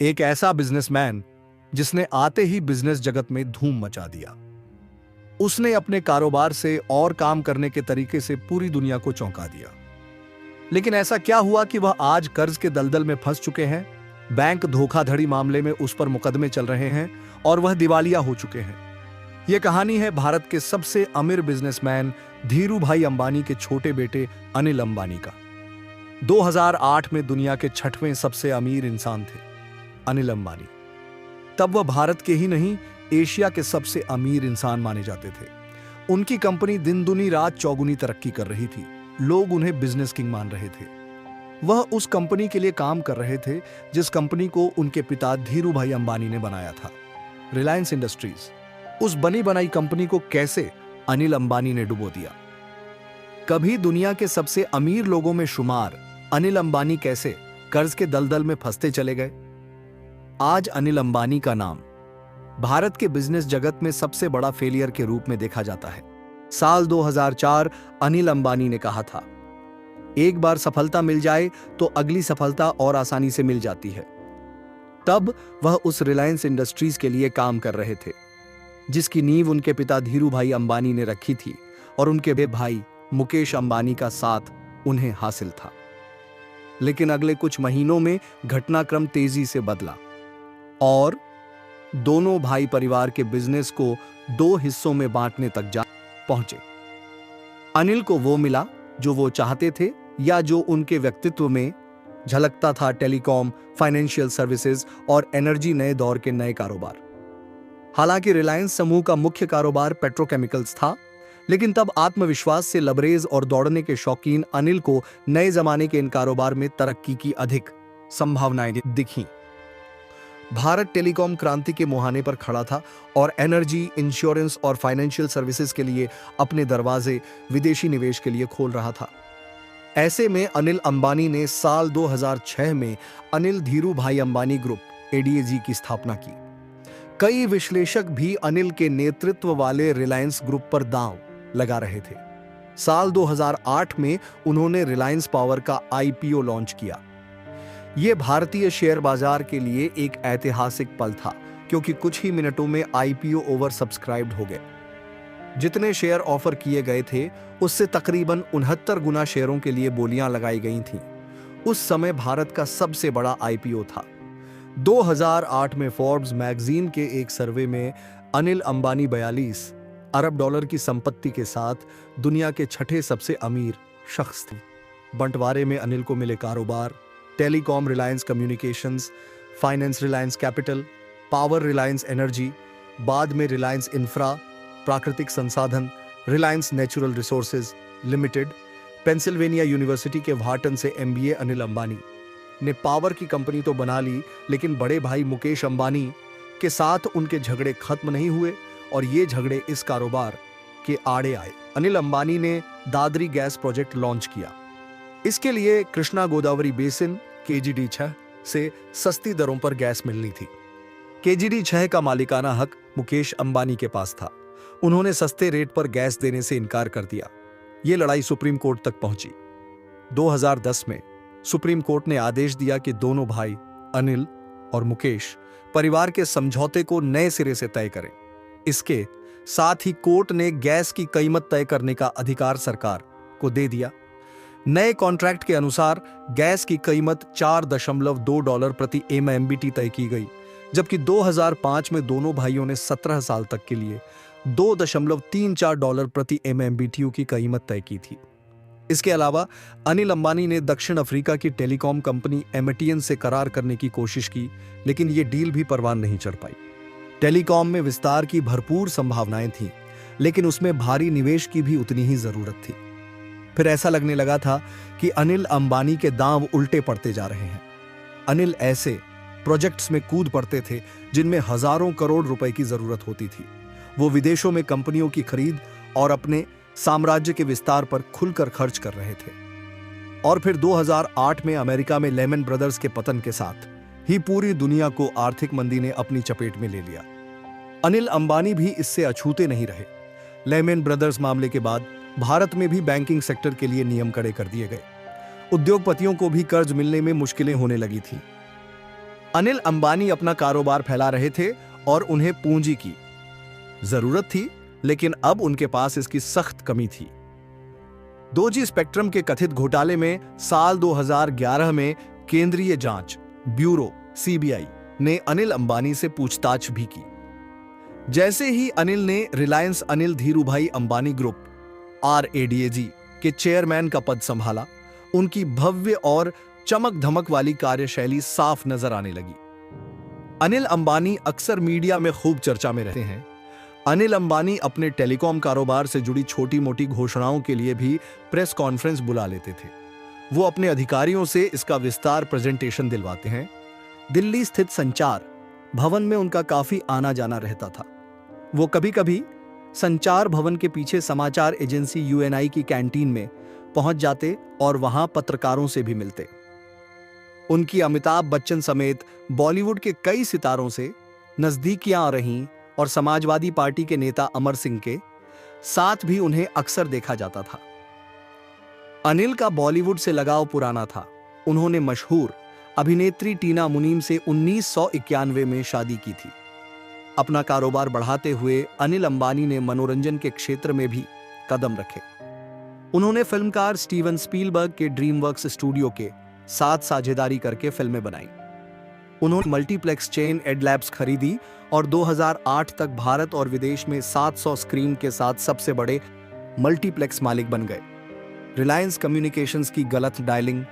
एक ऐसा बिजनेसमैन जिसने आते ही बिजनेस जगत में धूम मचा दिया। उसने अपने कारोबार से और काम करने के तरीके से पूरी दुनिया को चौंका दिया। लेकिन ऐसा क्या हुआ कि वह आज कर्ज के दलदल में फंस चुके हैं, बैंक धोखाधड़ी मामले में उस पर मुकदमे चल रहे हैं और वह दिवालिया हो चुके हैं। यह कहानी है भारत के सबसे अमीर बिजनेसमैन धीरूभाई अंबानी के छोटे बेटे अनिल अंबानी का। 2008 में दुनिया के 6वें सबसे अमीर इंसान थे अनिल अंबानी। तब वह भारत के ही नहीं, एशिया के सबसे अमीर इंसान माने जाते थे। उनकी कंपनी दिन दुनी रात चौगुनी तरक्की कर रही थी। लोग उन्हें बिजनेस किंग मान रहे थे। वह उस कंपनी के लिए काम कर रहे थे जिस कंपनी को उनके पिता धीरूभाई अंबानी ने बनाया था, रिलायंस इंडस्ट्रीज। उस बनी बनाई कंपनी को कैसे अनिल अंबानी ने डुबो दिया? कभी दुनिया के सबसे अमीर लोगों में शुमार अनिल अंबानी कैसे कर्ज के दलदल में फंसते चले गए? आज अनिल अंबानी का नाम भारत के बिजनेस जगत में सबसे बड़ा फेलियर के रूप में देखा जाता है। साल 2004 अनिल अंबानी ने कहा था, एक बार सफलता मिल जाए तो अगली सफलता और आसानी से मिल जाती है। तब वह उस रिलायंस इंडस्ट्रीज के लिए काम कर रहे थे जिसकी नींव उनके पिता धीरूभाई अंबानी ने रखी थी और उनके बड़े भाई मुकेश अंबानी का साथ उन्हें हासिल था। लेकिन अगले कुछ महीनों में घटनाक्रम तेजी से बदला और दोनों भाई परिवार के बिजनेस को 2 हिस्सों में बांटने तक जा पहुंचे। अनिल को वो मिला जो वो चाहते थे या जो उनके व्यक्तित्व में झलकता था, टेलीकॉम, फाइनेंशियल सर्विसेज और एनर्जी, नए दौर के नए कारोबार। हालांकि रिलायंस समूह का मुख्य कारोबार पेट्रोकेमिकल्स था, लेकिन तब आत्मविश्वास से लबरेज और दौड़ने के शौकीन अनिल को नए जमाने के इन कारोबार में तरक्की की अधिक संभावनाएं दिखीं। भारत टेलीकॉम क्रांति के मुहाने पर खड़ा था और एनर्जी, इंश्योरेंस और फाइनेंशियल सर्विसेज के लिए अपने दरवाजे विदेशी निवेश के लिए खोल रहा था। ऐसे में अनिल अंबानी ने साल 2006 में अनिल धीरूभाई अंबानी ग्रुप एडीएजी की स्थापना की। कई विश्लेषक भी अनिल के नेतृत्व वाले रिलायंस ग्रुप पर दांव लगा रहे थे। साल 2008 में उन्होंने रिलायंस पावर का आईपीओ लॉन्च किया। यह भारतीय शेयर बाजार के लिए एक ऐतिहासिक पल था, क्योंकि कुछ ही मिनटों में आईपीओ ओवर सब्सक्राइब्ड हो गए। जितने शेयर ऑफर किए गए थे उससे तकरीबन 69 गुना शेयरों के लिए बोलियां लगाई गई थीं। उस समय भारत का सबसे बड़ा आईपीओ था। 2008 में फोर्ब्स मैगजीन के एक सर्वे में अनिल अंबानी 42 अरब डॉलर की संपत्ति के साथ दुनिया के 6ठे सबसे अमीर शख्स थे। बंटवारे में अनिल को मिले कारोबार telecom Reliance communications, finance Reliance capital, power Reliance energy, बाद में रिलायंस इंफ्रा, प्राकृतिक संसाधन Reliance natural resources limited. Pennsylvania university के व्हार्टन से एमबीए अनिल अंबानी ने पावर की कंपनी तो बना ली, लेकिन बड़े भाई मुकेश अंबानी के साथ उनके झगड़े खत्म नहीं हुए और ये झगड़े इस कारोबार के आड़े आए। अनिल अंबानी ने दादरी गैस प्रोजेक्ट लॉन्च किया। इसके लिए कृष्णा गोदावरी बेसिन केजीडी 6 से सस्ती दरों पर गैस मिलनी थी। केजीडी 6 का मालिकाना हक मुकेश अंबानी के पास था। उन्होंने सस्ते रेट पर गैस देने से इनकार कर दिया। यह लड़ाई सुप्रीम कोर्ट तक पहुंची। 2010 में सुप्रीम कोर्ट ने आदेश दिया कि दोनों भाई अनिल और मुकेश परिवार के समझौते को नए सिरे से तय करें। इसके साथ ही कोर्ट ने गैस की कीमत तय करने का अधिकार सरकार को दे दिया। नए कॉन्ट्रैक्ट के अनुसार गैस की कीमत $4.2 प्रति एमएमबीटी तय की गई, जबकि 2005 में दोनों भाइयों ने 17 साल तक के लिए $2.34 प्रति एमएमबीटीयू की कीमत तय की थी। इसके अलावा अनिल अंबानी ने दक्षिण अफ्रीका की टेलीकॉम कंपनी एमटीएन से करार करने की कोशिश की, लेकिन यह डील भी परवान नहीं चढ़ पाई। टेलीकॉम में विस्तार की भरपूर संभावनाएं थीं, लेकिन उसमें भारी निवेश की भी उतनी ही जरूरत थी। फिर ऐसा लगने लगा था कि अनिल अंबानी के दांव उल्टे पड़ते जा रहे हैं। अनिल ऐसे प्रोजेक्ट्स में कूद पड़ते थे जिनमें हजारों करोड़ रुपए की जरूरत होती थी। वो विदेशों में कंपनियों की खरीद और अपने साम्राज्य के विस्तार पर खुलकर खर्च कर रहे थे। और फिर 2008 में अमेरिका में लेमन ब्रदर्स के पतन के साथ ही पूरी दुनिया को आर्थिक मंदी ने अपनी चपेट में ले लिया। अनिल अंबानी भी इससे अछूते नहीं रहे। लेमन ब्रदर्स मामले के बाद भारत में भी बैंकिंग सेक्टर के लिए नियम कड़े कर दिए गए। उद्योगपतियों को भी कर्ज मिलने में मुश्किलें होने लगी थी। अनिल अंबानी अपना कारोबार फैला रहे थे और उन्हें पूंजी की जरूरत थी, लेकिन अब उनके पास इसकी सख्त कमी थी। 2G स्पेक्ट्रम के कथित घोटाले में साल 2011 में केंद्रीय जांच ब्यूरो (CBI) ने अनिल अंबानी से पूछताछ भी की। जैसे ही अनिल ने रिलायंस अनिल धीरूभाई अंबानी ग्रुप (RADAG) के चेयरमैन का पद संभाला, उनकी भव्य और चमक धमक वाली कार्यशैली साफ नजर आने लगी। अनिल अंबानी अक्सर मीडिया में खूब चर्चा में रहते हैं। अनिल अंबानी अपने टेलीकॉम कारोबार से जुड़ी छोटी मोटी घोषणाओं के लिए भी प्रेस कॉन्फ्रेंस बुला लेते थे। वो अपने अधिकारियों से इसका विस्तार प्रेजेंटेशन दिलवाते हैं। दिल्ली स्थित संचार भवन में उनका काफी आना जाना रहता था। वो कभी कभी संचार भवन के पीछे समाचार एजेंसी UNI की कैंटीन में पहुंच जाते और वहां पत्रकारों से भी मिलते। उनकी अमिताभ बच्चन समेत बॉलीवुड के कई सितारों से नजदीकियां रहीं और समाजवादी पार्टी के नेता अमर सिंह के साथ भी उन्हें अक्सर देखा जाता था। अनिल का बॉलीवुड से लगाव पुराना था। उन्होंने मशहूर अभिनेत्री टीना मुनीम से 1991 में शादी की थी। अपना कारोबार बढ़ाते हुए अनिल अंबानी ने मनोरंजन के क्षेत्र में भी कदम रखे। उन्होंने फिल्मकार स्टीवन स्पीलबर्ग के ड्रीमवर्क्स स्टूडियो के साथ साझेदारी करके फिल्में बनाई। उन्होंने मल्टीप्लेक्स चेन एडलैब्स खरीदी और 2008 तक भारत और विदेश में 700 स्क्रीन के साथ सबसे बड़े मल्टीप्लेक्स मालिक बन गए। रिलायंस कम्युनिकेशंस की गलत डायलिंग।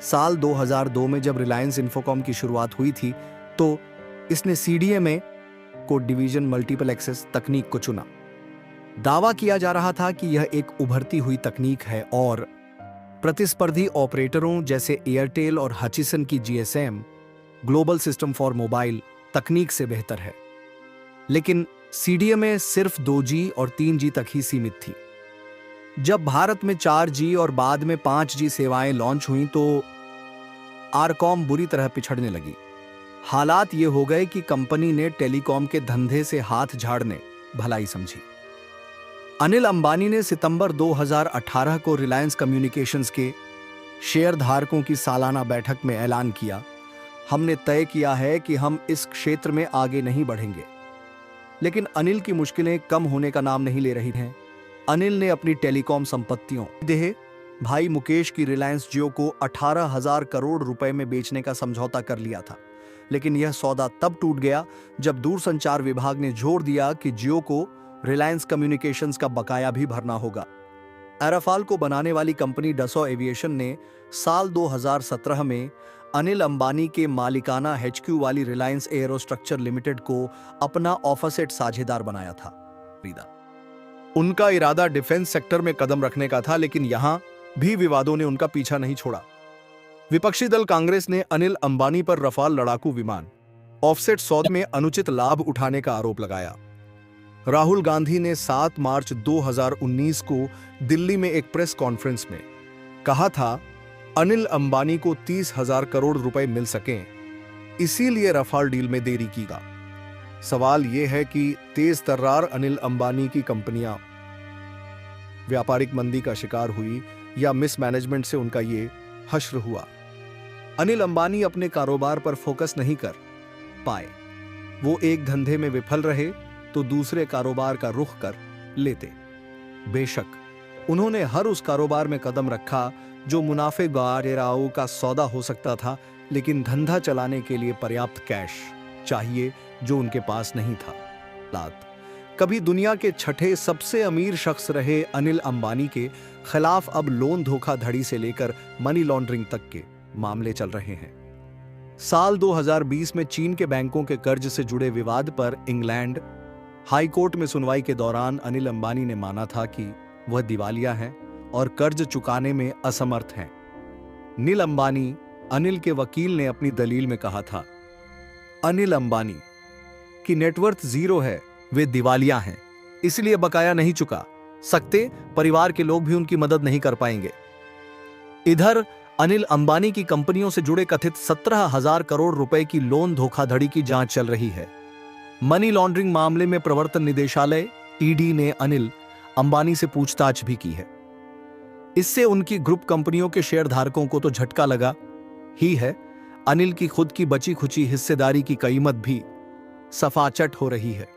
साल 2002 में जब रिलायंस इंफोकॉम की शुरुआत हुई थी तो इसने CDMA को डिवीजन मल्टीपल एक्सेस तकनीक को चुना। दावा किया जा रहा था कि यह एक उभरती हुई तकनीक है और प्रतिस्पर्धी ऑपरेटरों जैसे एयरटेल और हचिसन की GSM global system for mobile तकनीक से बेहतर है। लेकिन CDMA सिर्फ 2G और 3G तक ही सीमित थी। जब भारत में 4G और बाद में 5G सेवाएं लॉन्च हुईं तो आरकॉम बुरी तरह पिछड़ने लगी। हालात ये हो गए कि कंपनी ने टेलीकॉम के धंधे से हाथ झाड़ने भलाई समझी। अनिल अंबानी ने सितंबर 2018 को रिलायंस कम्युनिकेशंस के शेयरधारकों की सालाना बैठक में ऐलान किया, हमने तय किया है कि हम इस क्षेत्र में आगे नहीं बढ़ेंगे। लेकिन अनिल की मुश्किलें कम होने का नाम नहीं ले रही हैं। अनिल ने अपनी टेलीकॉम संपत्तियों देह भाई मुकेश की रिलायंस जियो को 18,000 करोड़ रुपए में बेचने का समझौता कर लिया था। लेकिन यह सौदा तब टूट गया जब दूरसंचार विभाग ने जोर दिया कि जियो को रिलायंस कम्युनिकेशंस का बकाया भी भरना होगा। एराफाल को बनाने वाली कंपनी डसॉ एविएशन ने साल 2017 में अनिल अंबानी के मालिकाना HQ वाली रिलायंस एयरोस्ट्रक्चर लिमिटेड को अपना ऑफसेट साझेदार बनाया था। उनका इरादा डिफेंस सेक्टर में कदम रखने का था, लेकिन यहां भी विवादों ने उनका पीछा नहीं छोड़ा। विपक्षी दल कांग्रेस ने अनिल अंबानी पर रफाल लड़ाकू विमान ऑफसेट सौदे में अनुचित लाभ उठाने का आरोप लगाया। राहुल गांधी ने 7 मार्च 2019 को दिल्ली में एक प्रेस कॉन्फ्रेंस में कहा था, अनिल अंबानी को 30,000 करोड़ रुपए मिल सकें, इसीलिए रफाल डील में देरी कीगा। सवाल यह है कि तेज तर्रार अनिल अंबानी की कंपनियां व्यापारिक मंदी का शिकार हुई या मिसमैनेजमेंट से उनका ये हश्र हुआ। अनिल अंबानी अपने कारोबार पर फोकस नहीं कर पाए। वो एक धंधे में विफल रहे तो दूसरे कारोबार का रुख कर लेते। बेशक उन्होंने हर उस कारोबार में कदम रखा जो मुनाफेगार का सौदा हो सकता था, लेकिन धंधा चलाने के लिए पर्याप्त कैश चाहिए जो उनके पास नहीं था। कभी दुनिया के छठे सबसे अमीर शख्स रहे अनिल अंबानी के खिलाफ अब लोन धोखाधड़ी से लेकर मनी लॉन्ड्रिंग तक के मामले चल रहे हैं। साल 2020 में चीन के बैंकों के कर्ज से जुड़े विवाद पर इंग्लैंड हाई कोर्ट में सुनवाई के दौरान अनिल अंबानी ने माना था कि वह दिवालिया हैं और कर्ज चुकाने में असमर्थ हैं। नील अंबानी अनिल के वकील ने अपनी दलील में कहा था, अनिल अंबानी की नेटवर्थ 0 है, वे दिवालिया हैं, इसलिए बकाया नहीं चुका सकते, परिवार के लोग भी उनकी मदद नहीं कर पाएंगे। इधर अनिल अंबानी की कंपनियों से जुड़े कथित 17,000 करोड़ रुपए की लोन धोखाधड़ी की जांच चल रही है। मनी लॉन्ड्रिंग मामले में प्रवर्तन निदेशालय ईडी ने अनिल अंबानी से पूछताछ भी की है। इससे उनकी ग्रुप कंपनियों के शेयरधारकों को तो झटका लगा ही है, अनिल की खुद की बची खुची हिस्सेदारी की कीमत भी सफाचट हो रही है।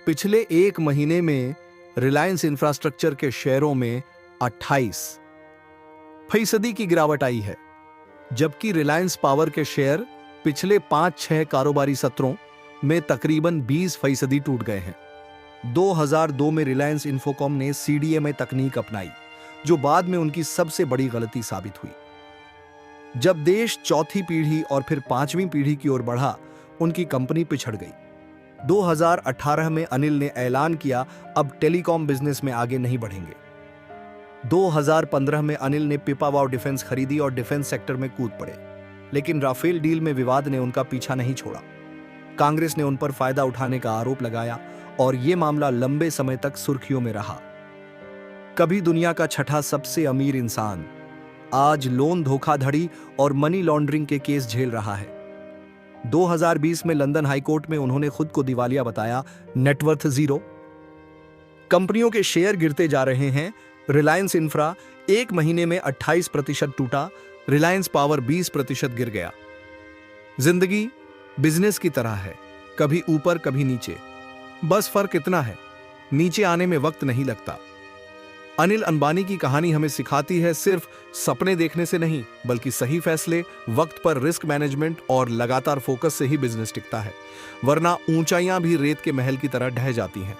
पिछले 1 महीने में रिलायंस इंफ्रास्ट्रक्चर के शेयरों में 28% की गिरावट आई है, जबकि रिलायंस पावर के शेयर पिछले 5-6 कारोबारी सत्रों में तकरीबन 20% टूट गए हैं। 2002 में रिलायंस इंफोकॉम ने सीडीएमए तकनीक अपनाई, जो बाद में उनकी सबसे बड़ी गलती साबित हुई। जब देश चौथी पीढ़ी और फिर 5वीं पीढ़ी की ओर बढ़ा, उनकी कंपनी पिछड़ गई। 2018 में अनिल ने ऐलान किया, अब टेलीकॉम बिजनेस में आगे नहीं बढ़ेंगे। 2015 में अनिल ने पिपावाव डिफेंस खरीदी और डिफेंस सेक्टर में कूद पड़े, लेकिन राफेल डील में विवाद ने उनका पीछा नहीं छोड़ा। कांग्रेस ने उन पर फायदा उठाने का आरोप लगाया और यह मामला लंबे समय तक सुर्खियों में रहा। कभी दुनिया का छठा सबसे अमीर इंसान आज लोन धोखाधड़ी और मनी लॉन्ड्रिंग के केस झेल रहा है। 2020 में लंदन हाईकोर्ट में उन्होंने खुद को दिवालिया बताया, नेटवर्थ जीरो। कंपनियों के शेयर गिरते जा रहे हैं। रिलायंस इंफ्रा 1 महीने में 28% टूटा, रिलायंस पावर 20% गिर गया। जिंदगी बिजनेस की तरह है, कभी ऊपर कभी नीचे। बस फर्क इतना है, नीचे आने में वक्त नहीं लगता। अनिल अंबानी की कहानी हमें सिखाती है, सिर्फ सपने देखने से नहीं, बल्कि सही फैसले, वक्त पर रिस्क मैनेजमेंट और लगातार फोकस से ही बिजनेस टिकता है, वरना ऊंचाइयां भी रेत के महल की तरह ढह जाती हैं।